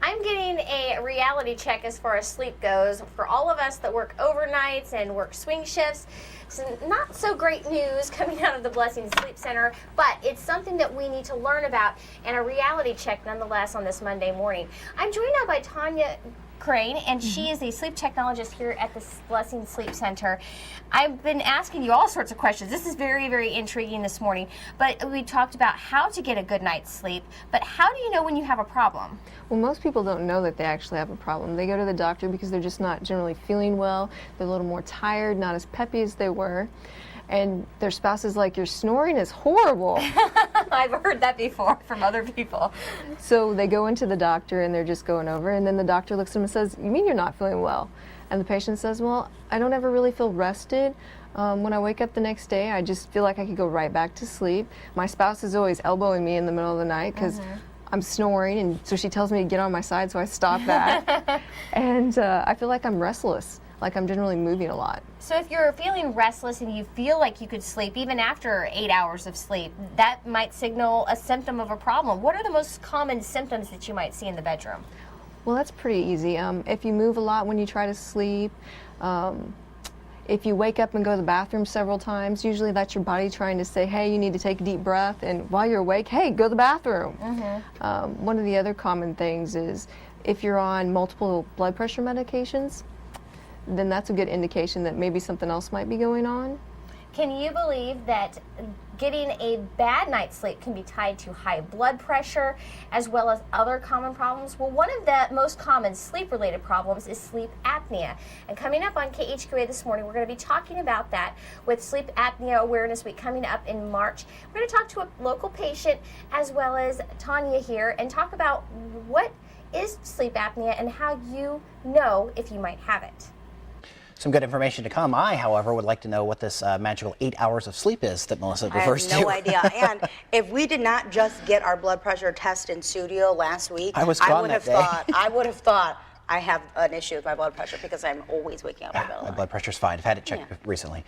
I'm getting a reality check as far as sleep goes. For all of us that work overnights and work swing shifts, some not so great news coming out of the Blessing Sleep Center, but it's something that we need to learn about, and a reality check nonetheless on this Monday morning. I'm joined now by Tanya Crane, and she is a sleep technologist here at the Blessing Sleep Center. I've been asking you all sorts of questions. This is very, very intriguing this morning, but we talked about how to get a good night's sleep, but how do you know when you have a problem? Well, most people don't know that they actually have a problem. They go to the doctor because they're just not generally feeling well. They're a little more tired, not as peppy as they were. And their spouse is like, your snoring is horrible. I've heard that before from other people. So they go into the doctor and they're just going over, and then the doctor looks at them and says, you mean you're not feeling well? And the patient says, well, I don't ever really feel rested. When I wake up the next day, I just feel like I could go right back to sleep. My spouse is always elbowing me in the middle of the night because I'm snoring, and so she tells me to get on my side, so I stop that. And I feel like I'm restless, like I'm generally moving a lot. So if you're feeling restless and you feel like you could sleep even after 8 hours of sleep, that might signal a symptom of a problem. What are the most common symptoms that you might see in the bedroom? Well, that's pretty easy. If you move a lot when you try to sleep, if you wake up and go to the bathroom several times, usually that's your body trying to say, hey, you need to take a deep breath, and while you're awake, hey, go to the bathroom. One of the other common things is if you're on multiple blood pressure medications, then that's a good indication that maybe something else might be going on. Can you believe that getting a bad night's sleep can be tied to high blood pressure as well as other common problems? Well, one of the most common sleep-related problems is sleep apnea. And coming up on KHQA this morning, we're going to be talking about that with Sleep Apnea Awareness Week coming up in March. We're going to talk to a local patient as well as Tanya here and talk about what is sleep apnea and how you know if you might have it. Some good information to come. I, however, would like to know what this magical 8 hours of sleep is that Melissa refers to. I have no idea. And if we did not just get our blood pressure test in studio last week, I would have thought I have an issue with my blood pressure because I'm always waking up in the middle of the night. My blood pressure's fine. I've had it checked recently.